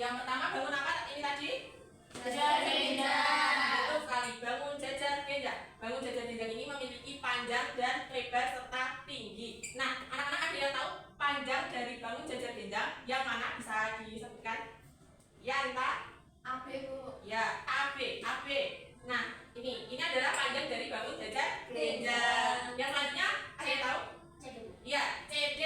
Yang pertama bangun apa ini tadi? Jajar genjang. Betul sekali, bangun jajar genjang. Bangun jajar genjang ini memiliki panjang dan lebar serta tinggi. Nah, anak-anak ada yang tahu panjang dari bangun jajar genjang yang mana bisa disebutkan? Ya, Rita? AB, Bu. Ya, AB. Nah, ini adalah panjang dari bangun jajar genjang. Yang selanjutnya ada yang tahu? Ya, CD.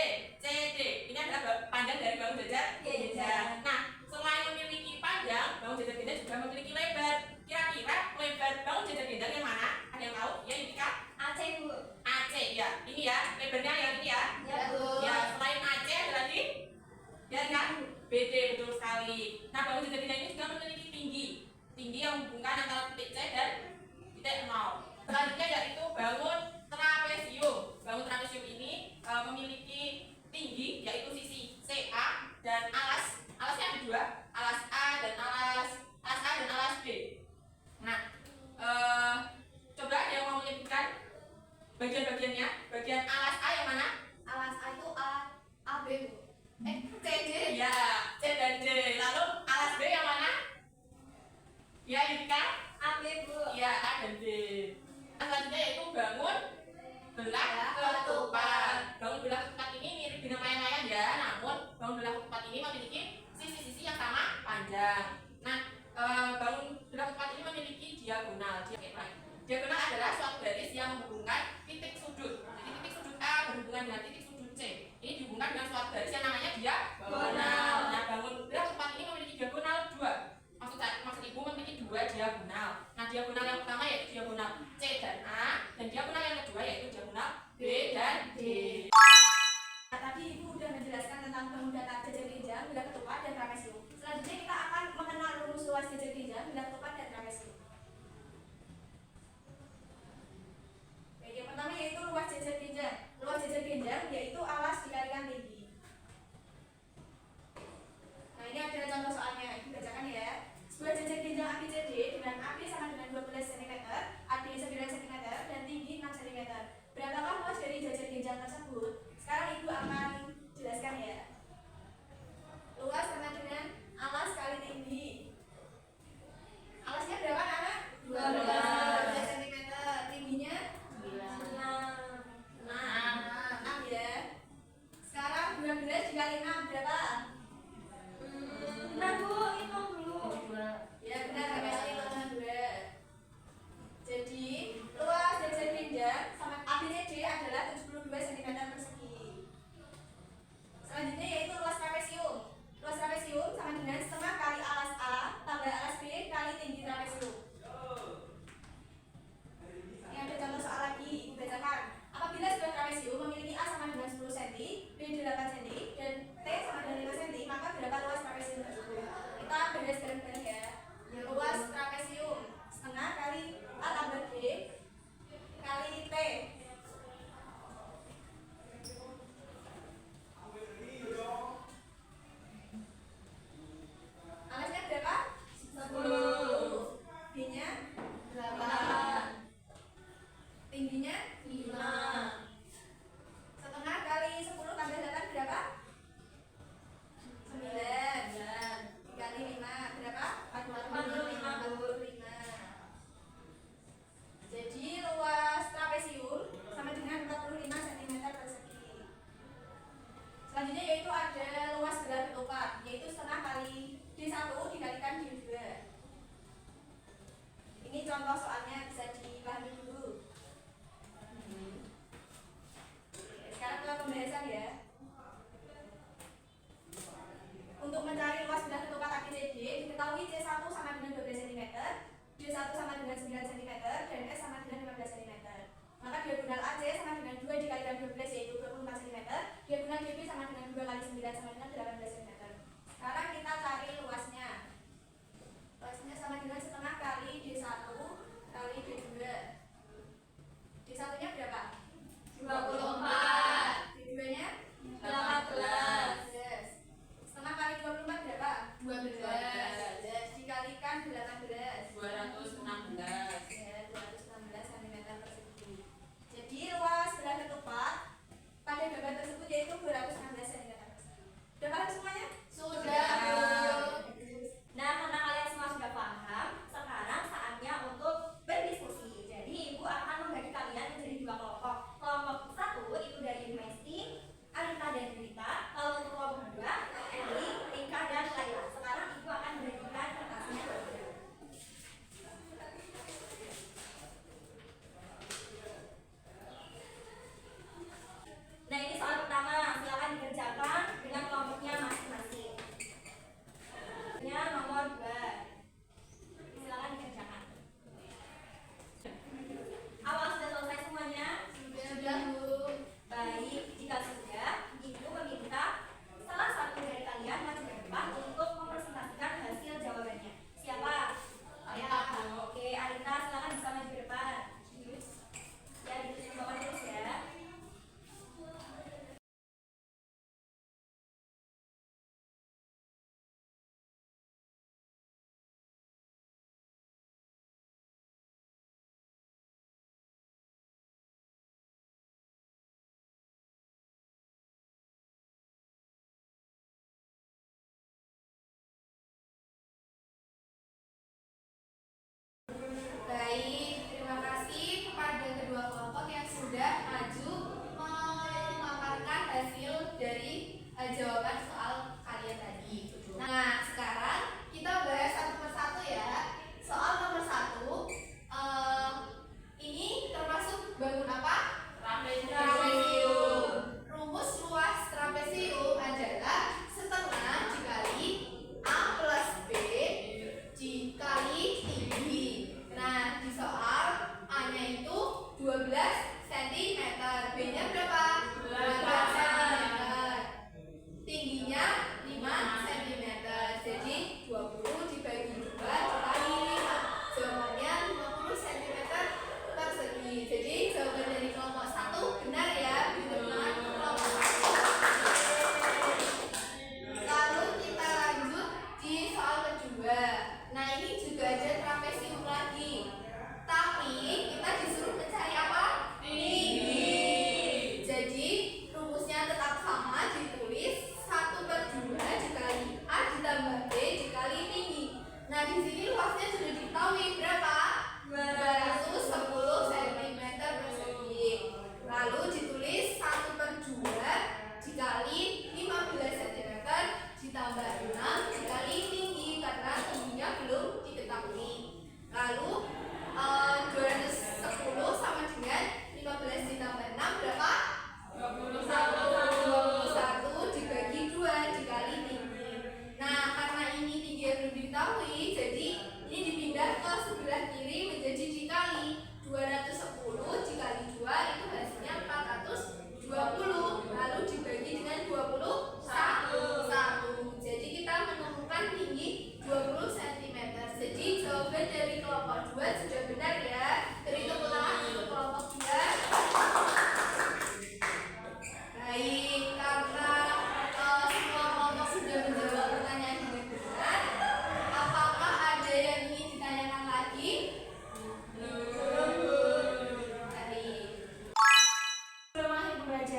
Ini adalah panjang dari bangun jajar genjang. Nah, selain memiliki panjang, bangun jajar genjang juga memiliki lebar. Kira-kira lebar bangun jajar genjang yang mana? Ada yang tahu? Ya, ini Kak. AC, Bu. AC ya. Ini ya, lebarnya yang ini ya. Ya, Bu. Ya, selain AC ada lagi? Ya, Kak. BD, betul sekali. Nah, bangun jajar genjang ini juga memiliki tinggi yang menghubungkan antara titik C dan titik 0. Selanjutnya yaitu bangun trapesium. Bangun trapesium ini memiliki tinggi yaitu sisi CA dan alasnya ada dua, alas A dan alas B. Nah, coba ada yang mau menyebutkan bagian-bagiannya. Bagian alas A yang mana? Alas A itu AB, Bu. CD. Ya, C dan D. Lalu alas B yang mana? Ya, Yudika? AB, Bu. Ya, A dan D. Selanjutnya yaitu bangun belah ketupat. Bangun belah ketupat ini mirip dengan layang-layang ya, namun bangun belah ketupat ini memiliki sisi-sisi yang sama panjang. Nah, bangun belah ketupat ini memiliki diagonal. Diagonal adalah suatu garis yang menghubungkan titik sudut. Jadi titik sudut A berhubungan dengan titik sudut C. Ini dihubungkan dengan suatu garis yang namanya diagonal. Nah, bangun belah ketupat ini memiliki diagonal 2. Maksud ibu memiliki 2 diagonal. Nah, diagonal yang pertama yaitu diagonal C dan A, dan diagonal yang kedua yaitu diagonal B dan D. Nah, tadi Ibu sudah menjelaskan tentang bangun datar jajar genjang, belah ketupat, dan trapesium. Selanjutnya kita akan mengenal rumus luas jajar genjang, belah ketupat, dan trapesium. Baik, yang pertama yaitu luas jajar genjang. Luas jajar genjang yaitu alas dikalikan tinggi. Nah, ini ada contoh soalnya, Ibu bacakan ya. Sebuah jajar genjang ABCD dengan AB sama dengan 12 cm, AD 9 cm, dan tinggi 6 cm. Berapakah luas dari jajar genjang tersebut?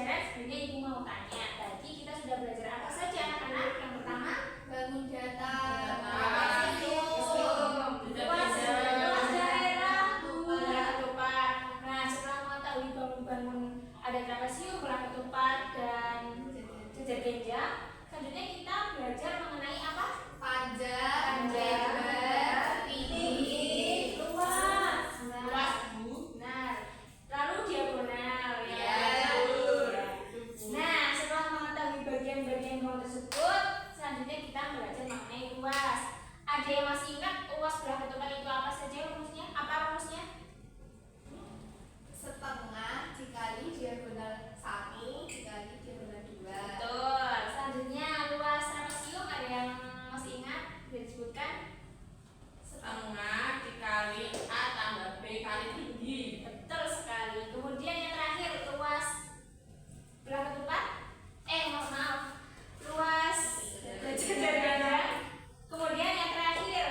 pelajaran sebenarnya ibu mau tanya. Tadi kita sudah belajar apa saja anak-anak? Yang pertama, bangun data, luas daerah, belah ketupat. Nah, setelah mengetahui bangun-bangun ada trapesium, belah ketupat, dan jejer genjang, selanjutnya kita belajar mengenai apa? panjang, Panjang, lebar, tinggi, luas. Luas, Bu. Nah, lalu diagonal ya. Ya, Nah, setelah mengetahui bagian-bagian bangun tersebut, selanjutnya kita belajar mengenai luas. Ada yang masih ingat luas belah ketupat itu apa saja rumusnya? Apa rumusnya? setengah dikali diagonal 1 dikali diagonal 2. Betul. Selanjutnya luas trapesium ada yang masih ingat? Bisa disebutkan? setengah dikali A tambah B kali tinggi. Betul sekali. Kemudian yang terakhir luas belah ketupat. Maaf. Luas jajar genjang. Kemudian yang terakhir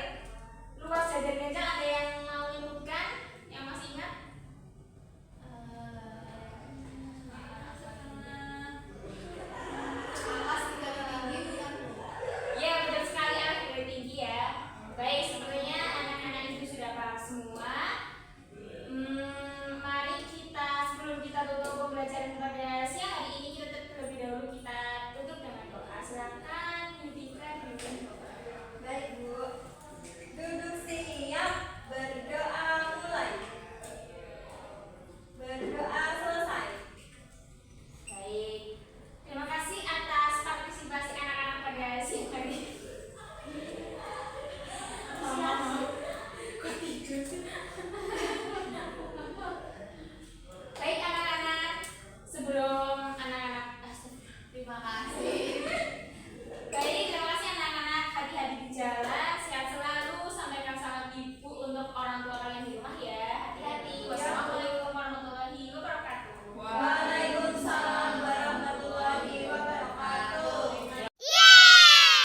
luas jajar genjang ada yang mau menyebutkan? Yang masih ingat? Alas dikali tinggi bukan Bu? Ya, betul sekali anak dari tinggi ya. Baik, sebenarnya anak-anak itu sudah paham semua. Mari kita sebelum kita tutup pembelajaran pada siang hari ini, kita terlebih dahulu kita tutup dengan doa. Silakan Yudika diberikan doa. Baik Bu, duduk siap, berdoa mulai, berdoa selesai. Baik, terima kasih atas partisipasi anak-anak pada siang hari ini. Kok tidur sih?